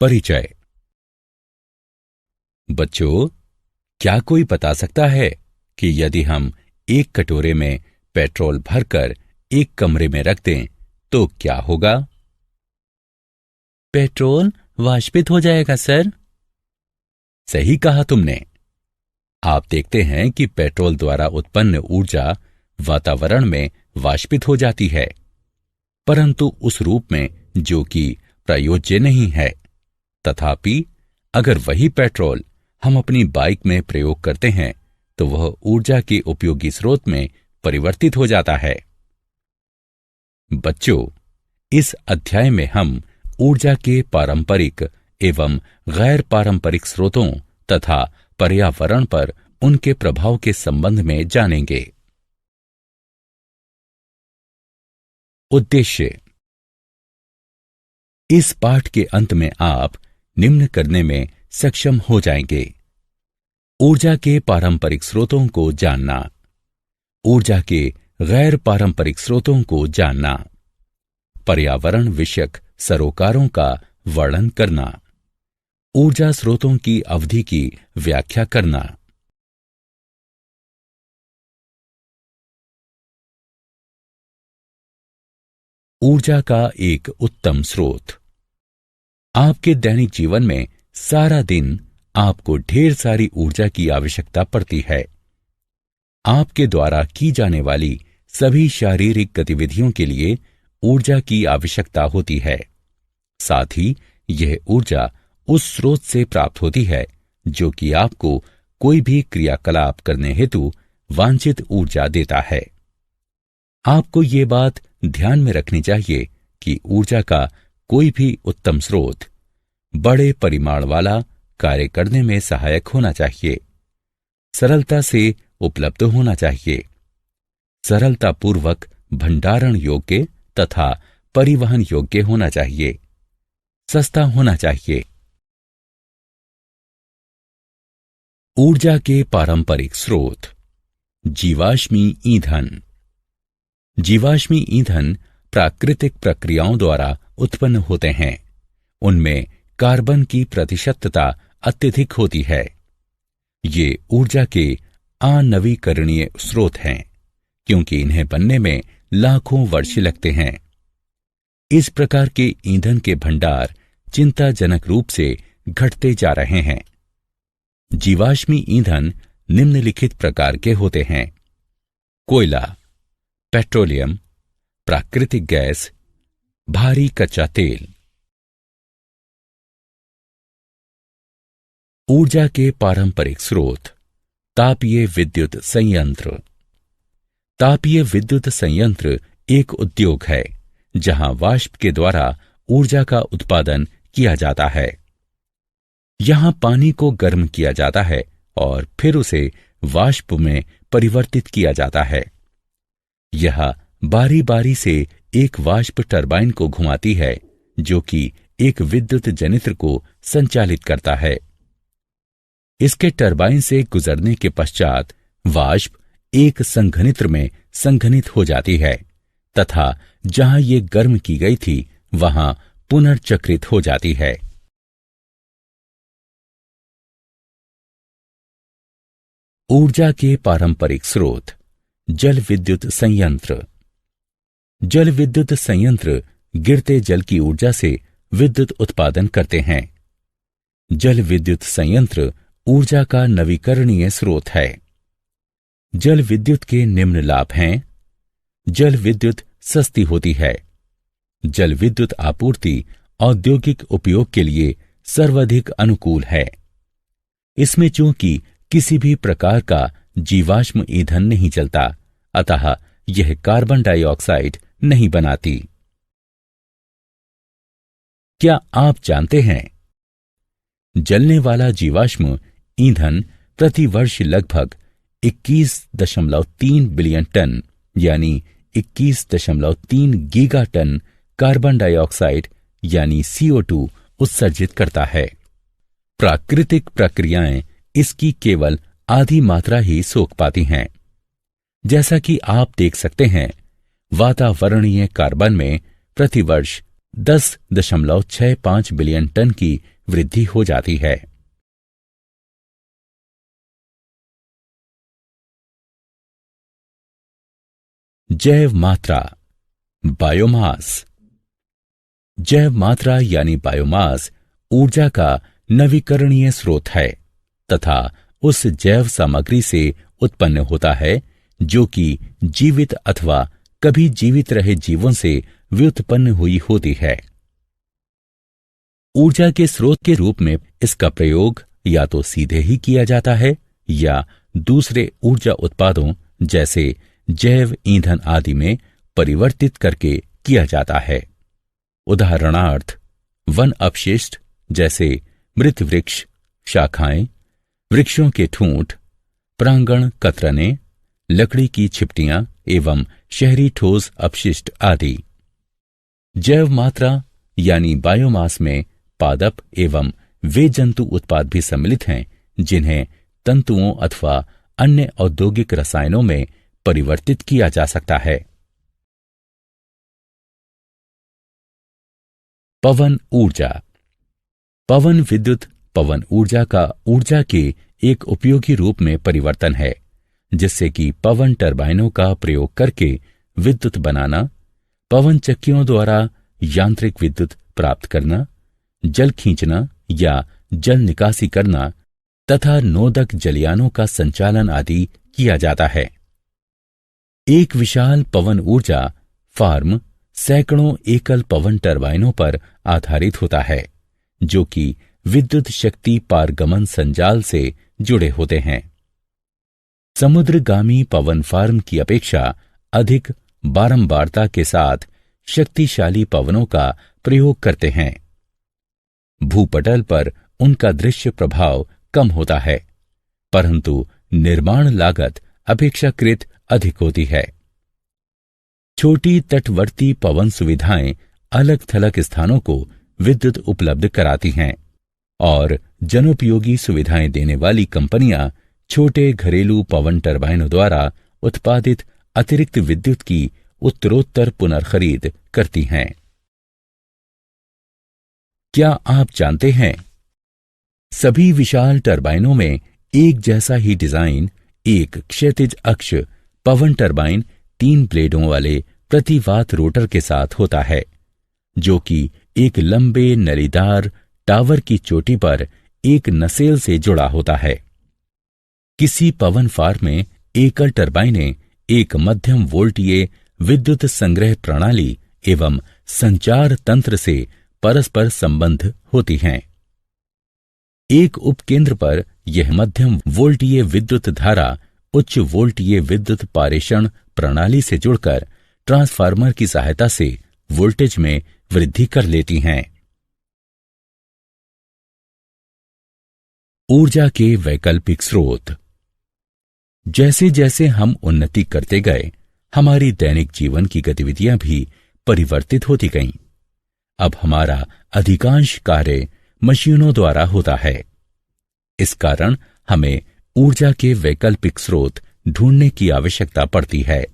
परिचय। बच्चों, क्या कोई बता सकता है कि यदि हम एक कटोरे में पेट्रोल भरकर एक कमरे में रख दें तो क्या होगा? पेट्रोल वाष्पित हो जाएगा सर। सही कहा तुमने। आप देखते हैं कि पेट्रोल द्वारा उत्पन्न ऊर्जा वातावरण में वाष्पित हो जाती है, परंतु उस रूप में जो कि प्रयोज्य नहीं है। तथापि अगर वही पेट्रोल हम अपनी बाइक में प्रयोग करते हैं तो वह ऊर्जा के उपयोगी स्रोत में परिवर्तित हो जाता है। बच्चों, इस अध्याय में हम ऊर्जा के पारंपरिक एवं गैर पारंपरिक स्रोतों तथा पर्यावरण पर उनके प्रभाव के संबंध में जानेंगे। उद्देश्य। इस पाठ के अंत में आप निम्न करने में सक्षम हो जाएंगे: ऊर्जा के पारंपरिक स्रोतों को जानना, ऊर्जा के गैर पारंपरिक स्रोतों को जानना, पर्यावरण विषयक सरोकारों का वर्णन करना, ऊर्जा स्रोतों की अवधि की व्याख्या करना। ऊर्जा का एक उत्तम स्रोत। आपके दैनिक जीवन में सारा दिन आपको ढेर सारी ऊर्जा की आवश्यकता पड़ती है। आपके द्वारा की जाने वाली सभी शारीरिक गतिविधियों के लिए ऊर्जा की आवश्यकता होती है। साथ ही यह ऊर्जा उस स्रोत से प्राप्त होती है जो कि आपको कोई भी क्रियाकलाप करने हेतु वांछित ऊर्जा देता है। आपको ये बात ध्यान में रखनी चाहिए कि ऊर्जा का कोई भी उत्तम स्रोत बड़े परिमाण वाला कार्य करने में सहायक होना चाहिए, सरलता से उपलब्ध होना चाहिए, सरलतापूर्वक भंडारण योग्य तथा परिवहन योग्य होना चाहिए, सस्ता होना चाहिए। ऊर्जा के पारंपरिक स्रोत। जीवाश्मी ईंधन। जीवाश्मी ईंधन प्राकृतिक प्रक्रियाओं द्वारा उत्पन्न होते हैं। उनमें कार्बन की प्रतिशतता अत्यधिक होती है। ये ऊर्जा के अनवीकरणीय स्रोत हैं, क्योंकि इन्हें बनने में लाखों वर्ष लगते हैं। इस प्रकार के ईंधन के भंडार चिंताजनक रूप से घटते जा रहे हैं। जीवाश्मी ईंधन निम्नलिखित प्रकार के होते हैं: कोयला, पेट्रोलियम, प्राकृतिक गैस, भारी कच्चा तेल। ऊर्जा के पारंपरिक स्रोत। तापीय विद्युत संयंत्र। तापीय विद्युत संयंत्र एक उद्योग है जहां वाष्प के द्वारा ऊर्जा का उत्पादन किया जाता है। यहां पानी को गर्म किया जाता है और फिर उसे वाष्प में परिवर्तित किया जाता है। यह बारी बारी से एक वाष्प टरबाइन को घुमाती है जो कि एक विद्युत जनित्र को संचालित करता है। इसके टरबाइन से गुजरने के पश्चात वाष्प एक संघनित्र में संघनित हो जाती है तथा जहां ये गर्म की गई थी वहां पुनर्चक्रित हो जाती है। ऊर्जा के पारंपरिक स्रोत। जल विद्युत संयंत्र। जल विद्युत संयंत्र गिरते जल की ऊर्जा से विद्युत उत्पादन करते हैं। जल विद्युत संयंत्र ऊर्जा का नवीकरणीय स्रोत है। जल विद्युत के निम्न लाभ हैं: जल विद्युत सस्ती होती है। जल विद्युत आपूर्ति औद्योगिक उपयोग के लिए सर्वाधिक अनुकूल है। इसमें चूंकि किसी भी प्रकार का जीवाश्म ईंधन नहीं चलता, अतः यह कार्बन डाइऑक्साइड नहीं बनाती। क्या आप जानते हैं, जलने वाला जीवाश्म ईंधन प्रति वर्ष लगभग 21.3 बिलियन टन यानी 21.3 गीगा टन कार्बन डाइऑक्साइड यानी CO2 उत्सर्जित करता है। प्राकृतिक प्रक्रियाएं इसकी केवल आधी मात्रा ही सोख पाती हैं। जैसा कि आप देख सकते हैं, वातावरणीय कार्बन में प्रतिवर्ष 10.65 बिलियन टन की वृद्धि हो जाती है। जैव मात्रा, बायोमास। जैव मात्रा यानी बायोमास ऊर्जा का नवीकरणीय स्रोत है तथा उस जैव सामग्री से उत्पन्न होता है जो कि जीवित अथवा कभी जीवित रहे जीवों से व्युत्पन्न हुई होती है। ऊर्जा के स्रोत के रूप में इसका प्रयोग या तो सीधे ही किया जाता है या दूसरे ऊर्जा उत्पादों जैसे जैव ईंधन आदि में परिवर्तित करके किया जाता है। उदाहरणार्थ वन अपशिष्ट जैसे मृत वृक्ष, शाखाएं, वृक्षों के ठूंठ, प्रांगण कतरने, लकड़ी की छिपटियां एवं शहरी ठोस अपशिष्ट आदि। जैव मात्रा यानी बायोमास में पादप एवं वे जंतु उत्पाद भी सम्मिलित हैं जिन्हें तंतुओं अथवा अन्य औद्योगिक रसायनों में परिवर्तित किया जा सकता है। पवन ऊर्जा। पवन विद्युत पवन ऊर्जा का ऊर्जा के एक उपयोगी रूप में परिवर्तन है जिससे कि पवन टरबाइनों का प्रयोग करके विद्युत बनाना, पवन चक्कियों द्वारा यांत्रिक विद्युत प्राप्त करना, जल खींचना या जल निकासी करना तथा नोदक जलयानों का संचालन आदि किया जाता है। एक विशाल पवन ऊर्जा फार्म सैकड़ों एकल पवन टरबाइनों पर आधारित होता है जो कि विद्युत शक्ति पारगमन संजाल से जुड़े होते हैं। समुद्रगामी पवन फार्म की अपेक्षा अधिक बारंबारता के साथ शक्तिशाली पवनों का प्रयोग करते हैं। भूपटल पर उनका दृश्य प्रभाव कम होता है परंतु निर्माण लागत अपेक्षाकृत अधिक होती है। छोटी तटवर्ती पवन सुविधाएं अलग थलग स्थानों को विद्युत उपलब्ध कराती हैं और जनोपयोगी सुविधाएं देने वाली कंपनियां छोटे घरेलू पवन टरबाइनों द्वारा उत्पादित अतिरिक्त विद्युत की उत्तरोत्तर पुनर्खरीद करती हैं। क्या आप जानते हैं सभी विशाल टरबाइनों में एक जैसा ही डिजाइन, एक क्षैतिज अक्ष पवन टरबाइन 3 ब्लेडों वाले प्रतिवात रोटर के साथ होता है जो कि एक लंबे नलीदार टावर की चोटी पर एक नसेल से जुड़ा होता है। किसी पवन फार्म में एकल टरबाइनें एक मध्यम वोल्टीय विद्युत संग्रह प्रणाली एवं संचार तंत्र से परस्पर संबंध होती हैं। एक उपकेंद्र पर यह मध्यम वोल्टीय विद्युत धारा उच्च वोल्टीय विद्युत पारेषण प्रणाली से जुड़कर ट्रांसफार्मर की सहायता से वोल्टेज में वृद्धि कर लेती हैं। ऊर्जा के वैकल्पिक स्रोत। जैसे जैसे हम उन्नति करते गए हमारी दैनिक जीवन की गतिविधियां भी परिवर्तित होती गईं। अब हमारा अधिकांश कार्य मशीनों द्वारा होता है। इस कारण हमें ऊर्जा के वैकल्पिक स्रोत ढूंढने की आवश्यकता पड़ती है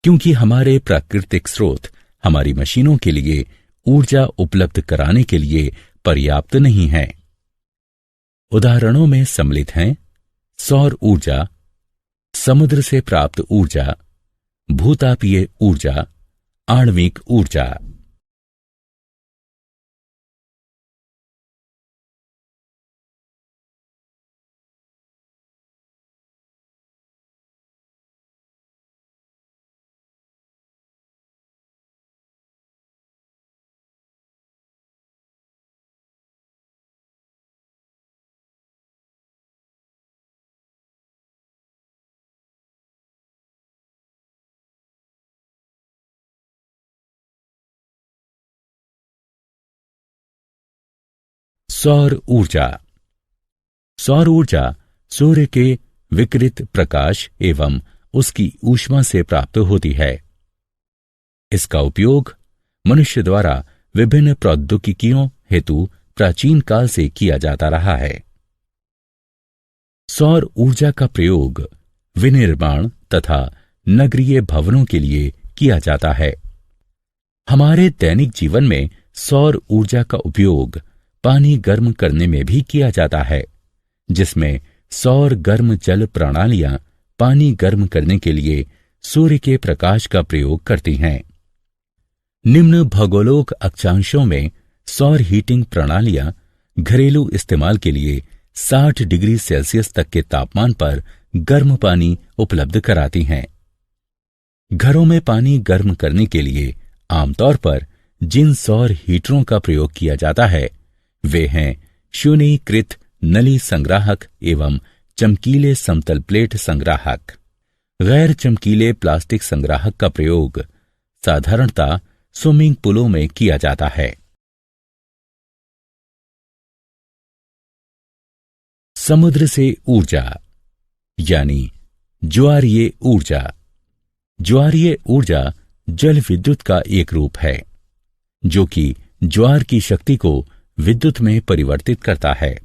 क्योंकि हमारे प्राकृतिक स्रोत हमारी मशीनों के लिए ऊर्जा उपलब्ध कराने के लिए पर्याप्त नहीं हैं। उदाहरणों में सम्मिलित हैं सौर ऊर्जा, समुद्र से प्राप्त ऊर्जा, भूतापीय ऊर्जा, आणविक ऊर्जा। सौर ऊर्जा। सौर ऊर्जा सूर्य के विकिरित प्रकाश एवं उसकी ऊष्मा से प्राप्त होती है। इसका उपयोग मनुष्य द्वारा विभिन्न प्रौद्योगिकियों हेतु प्राचीन काल से किया जाता रहा है। सौर ऊर्जा का प्रयोग विनिर्माण तथा नगरीय भवनों के लिए किया जाता है। हमारे दैनिक जीवन में सौर ऊर्जा का उपयोग पानी गर्म करने में भी किया जाता है, जिसमें सौर गर्म जल प्रणालियां पानी गर्म करने के लिए सूर्य के प्रकाश का प्रयोग करती हैं। निम्न भौगोलिक अक्षांशों में सौर हीटिंग प्रणालियां घरेलू इस्तेमाल के लिए 60 डिग्री सेल्सियस तक के तापमान पर गर्म पानी उपलब्ध कराती हैं। घरों में पानी गर्म करने के लिए आमतौर पर जिन सौर हीटरों का प्रयोग किया जाता है वे हैं शून्यीकृत नली संग्राहक एवं चमकीले समतल प्लेट संग्राहक। गैर चमकीले प्लास्टिक संग्राहक का प्रयोग साधारणतः स्विमिंग पूलों में किया जाता है। समुद्र से ऊर्जा यानी ज्वारीय ऊर्जा। ज्वारीय ऊर्जा जल विद्युत का एक रूप है जो कि ज्वार की शक्ति को विद्युत में परिवर्तित करता है।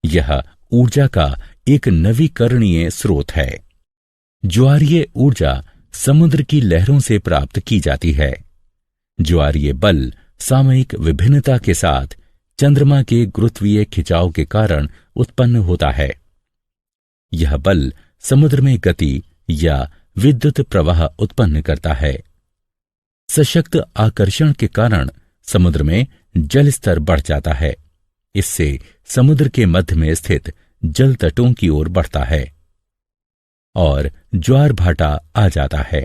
यह ऊर्जा का एक नवीकरणीय स्रोत है। ज्वारीय ऊर्जा समुद्र की लहरों से प्राप्त की जाती है। ज्वारीय बल सामयिक विभिन्नता के साथ चंद्रमा के गुरुत्वीय खिंचाव के कारण उत्पन्न होता है। यह बल समुद्र में गति या विद्युत प्रवाह उत्पन्न करता है। सशक्त आकर्षण के कारण समुद्र में जल स्तर बढ़ जाता है। इससे समुद्र के मध्य में स्थित जल तटों की ओर बढ़ता है और ज्वार भाटा आ जाता है।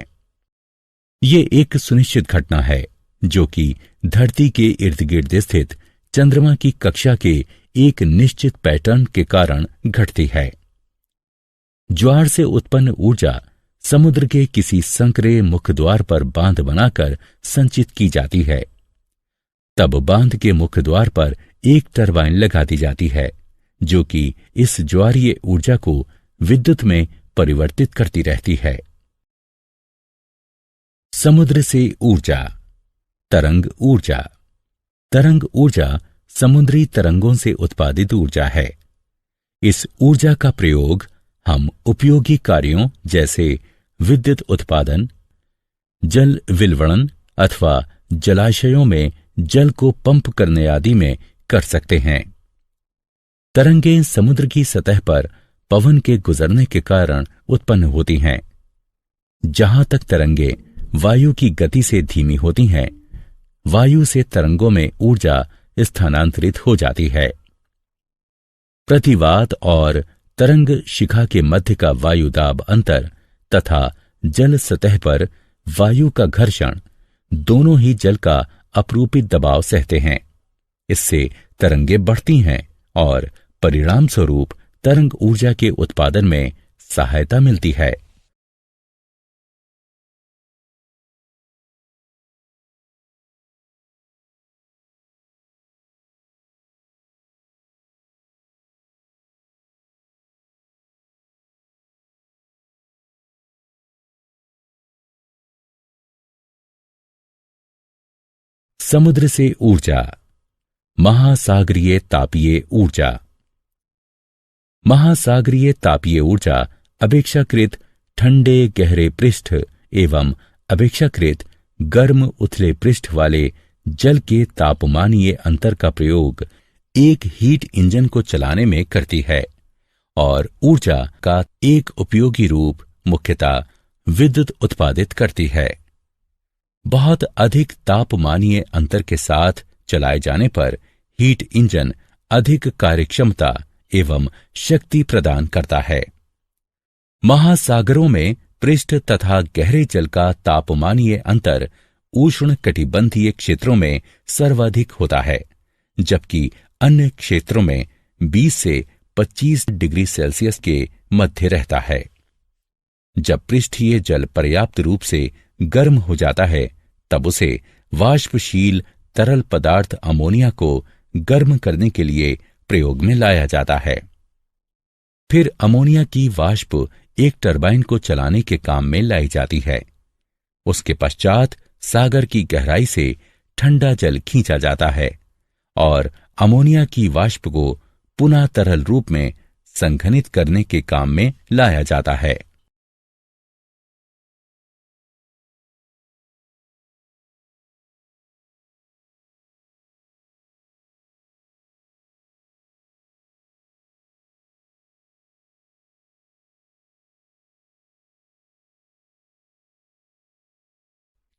ये एक सुनिश्चित घटना है जो कि धरती के इर्द गिर्द स्थित चंद्रमा की कक्षा के एक निश्चित पैटर्न के कारण घटती है। ज्वार से उत्पन्न ऊर्जा समुद्र के किसी संकरे मुखद्वार पर बांध बनाकर संचित की जाती है। तब बांध के मुखद्वार पर एक टरबाइन लगा दी जाती है जो कि इस ज्वारीय ऊर्जा को विद्युत में परिवर्तित करती रहती है। समुद्र से ऊर्जा। तरंग ऊर्जा। तरंग ऊर्जा समुद्री तरंगों से उत्पादित ऊर्जा है। इस ऊर्जा का प्रयोग हम उपयोगी कार्यों जैसे विद्युत उत्पादन, जल विलवणन अथवा जलाशयों में जल को पंप करने आदि में कर सकते हैं। तरंगें समुद्र की सतह पर पवन के गुजरने के कारण उत्पन्न होती हैं। जहां तक तरंगें वायु की गति से धीमी होती हैं, वायु से तरंगों में ऊर्जा स्थानांतरित हो जाती है। प्रतिवात और तरंग शिखा के मध्य का वायु दाब अंतर तथा जल सतह पर वायु का घर्षण दोनों ही जल का अपरूपित दबाव सहते हैं। इससे तरंगें बढ़ती हैं और परिणाम स्वरूप तरंग ऊर्जा के उत्पादन में सहायता मिलती है। समुद्र से ऊर्जा। महासागरीय तापीय ऊर्जा। महासागरीय तापीय ऊर्जा अपेक्षाकृत ठंडे गहरे पृष्ठ एवं अपेक्षाकृत गर्म उथले पृष्ठ वाले जल के तापमानीय अंतर का प्रयोग एक हीट इंजन को चलाने में करती है और ऊर्जा का एक उपयोगी रूप मुख्यतः विद्युत उत्पादित करती है। बहुत अधिक तापमानीय अंतर के साथ चलाए जाने पर हीट इंजन अधिक कार्यक्षमता एवं शक्ति प्रदान करता है। महासागरों में पृष्ठ तथा गहरे जल का तापमानीय अंतर उष्ण कटिबंधीय क्षेत्रों में सर्वाधिक होता है, जबकि अन्य क्षेत्रों में 20 से 25 डिग्री सेल्सियस के मध्य रहता है। जब पृष्ठीय जल पर्याप्त रूप से गर्म हो जाता है तब उसे वाष्पशील तरल पदार्थ अमोनिया को गर्म करने के लिए प्रयोग में लाया जाता है। फिर अमोनिया की वाष्प एक टरबाइन को चलाने के काम में लाई जाती है। उसके पश्चात सागर की गहराई से ठंडा जल खींचा जाता है और अमोनिया की वाष्प को पुनः तरल रूप में संघनित करने के काम में लाया जाता है।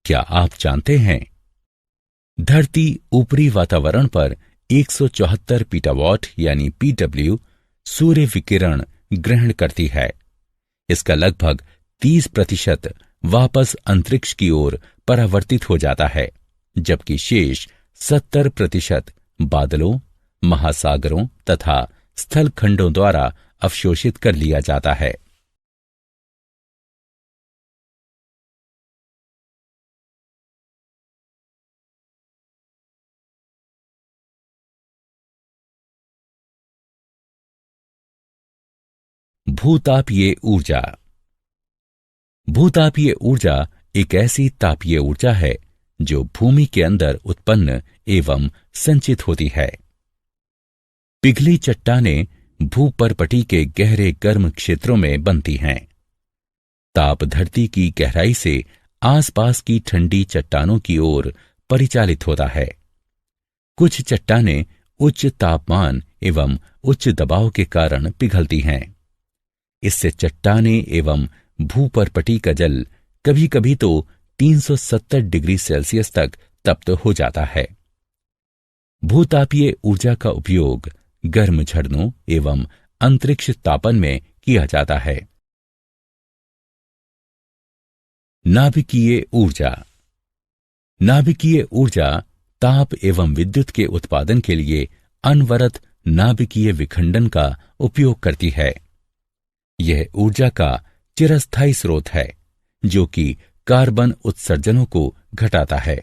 क्या आप जानते हैं, धरती ऊपरी वातावरण पर 174 पीटावाट यानी पीडब्ल्यू सूर्य विकिरण ग्रहण करती है। इसका लगभग 30% वापस अंतरिक्ष की ओर परावर्तित हो जाता है, जबकि शेष 70% बादलों, महासागरों तथा स्थल खंडों द्वारा अवशोषित कर लिया जाता है। भूतापीय ऊर्जा। भूतापीय ऊर्जा एक ऐसी तापीय ऊर्जा है जो भूमि के अंदर उत्पन्न एवं संचित होती है। पिघली चट्टानें भूपर्पटी के गहरे गर्म क्षेत्रों में बनती हैं। ताप धरती की गहराई से आसपास की ठंडी चट्टानों की ओर परिचालित होता है। कुछ चट्टानें उच्च तापमान एवं उच्च दबाव के कारण पिघलती हैं। इससे चट्टानें एवं भूपर्पटी का जल कभी कभी तो 370 डिग्री सेल्सियस तक तप्त हो जाता है। भूतापीय ऊर्जा का उपयोग गर्म झरनों एवं अंतरिक्ष तापन में किया जाता है। नाभिकीय ऊर्जा। नाभिकीय ऊर्जा ताप एवं विद्युत के उत्पादन के लिए अनवरत नाभिकीय विखंडन का उपयोग करती है। यह ऊर्जा का चिरस्थायी स्रोत है, जो कि कार्बन उत्सर्जनों को घटाता है।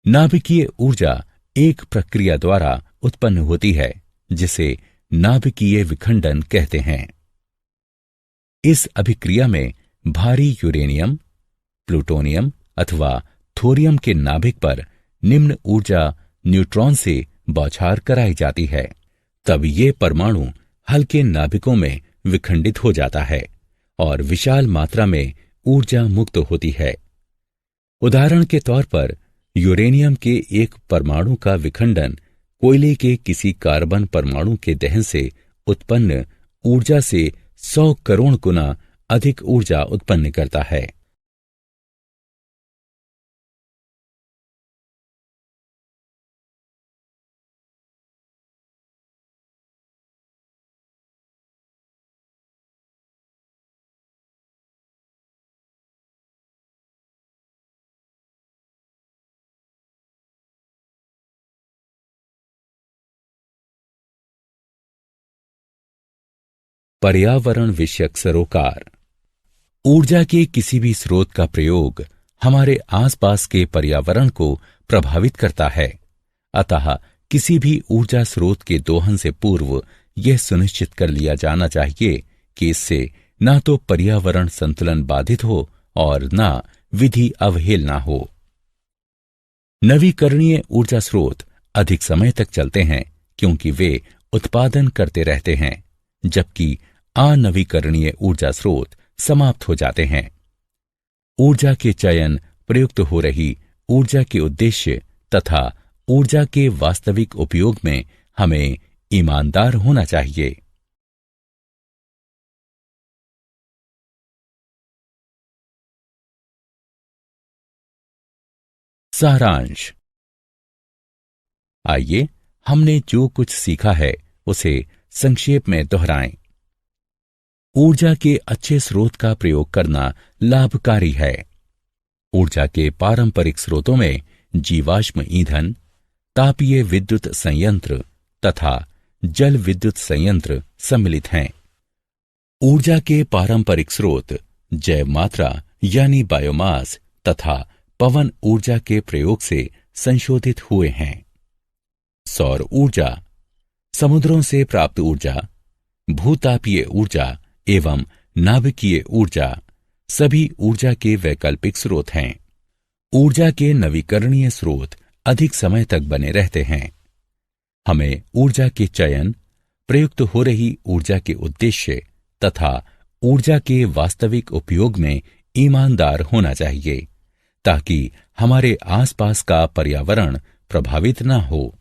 नाभिकीय ऊर्जा एक प्रक्रिया द्वारा उत्पन्न होती है, जिसे नाभिकीय विखंडन कहते हैं। इस अभिक्रिया में भारी यूरेनियम, प्लूटोनियम अथवा थोरियम के नाभिक पर निम्न ऊर्जा न्यूट्रॉन से बौछार कराई जाती है। तब ये परमाणु हल्के नाभिकों में विखंडित हो जाता है और विशाल मात्रा में ऊर्जा मुक्त होती है। उदाहरण के तौर पर यूरेनियम के एक परमाणु का विखंडन कोयले के किसी कार्बन परमाणु के दहन से उत्पन्न ऊर्जा से 100 करोड़ गुना अधिक ऊर्जा उत्पन्न करता है। पर्यावरण विषयक सरोकार। ऊर्जा के किसी भी स्रोत का प्रयोग हमारे आसपास के पर्यावरण को प्रभावित करता है। अतः किसी भी ऊर्जा स्रोत के दोहन से पूर्व यह सुनिश्चित कर लिया जाना चाहिए कि इससे न तो पर्यावरण संतुलन बाधित हो और न विधि अवहेलना हो। नवीकरणीय ऊर्जा स्रोत अधिक समय तक चलते हैं क्योंकि वे उत्पादन करते रहते हैं, जबकि अनवीकरणीय ऊर्जा स्रोत समाप्त हो जाते हैं। ऊर्जा के चयन, प्रयुक्त हो रही ऊर्जा के उद्देश्य तथा ऊर्जा के वास्तविक उपयोग में हमें ईमानदार होना चाहिए। सारांश। आइए हमने जो कुछ सीखा है उसे संक्षेप में दोहराएं। ऊर्जा के अच्छे स्रोत का प्रयोग करना लाभकारी है। ऊर्जा के पारंपरिक स्रोतों में जीवाश्म ईंधन, तापीय विद्युत संयंत्र तथा जल विद्युत संयंत्र सम्मिलित हैं। ऊर्जा के पारंपरिक स्रोत जैव मात्रा यानी बायोमास तथा पवन ऊर्जा के प्रयोग से संशोधित हुए हैं। सौर ऊर्जा, समुद्रों से प्राप्त ऊर्जा, भूतापीय ऊर्जा एवं नाभिकीय ऊर्जा सभी ऊर्जा के वैकल्पिक स्रोत हैं। ऊर्जा के नवीकरणीय स्रोत अधिक समय तक बने रहते हैं। हमें ऊर्जा के चयन, प्रयुक्त हो रही ऊर्जा के उद्देश्य तथा ऊर्जा के वास्तविक उपयोग में ईमानदार होना चाहिए, ताकि हमारे आसपास का पर्यावरण प्रभावित न हो।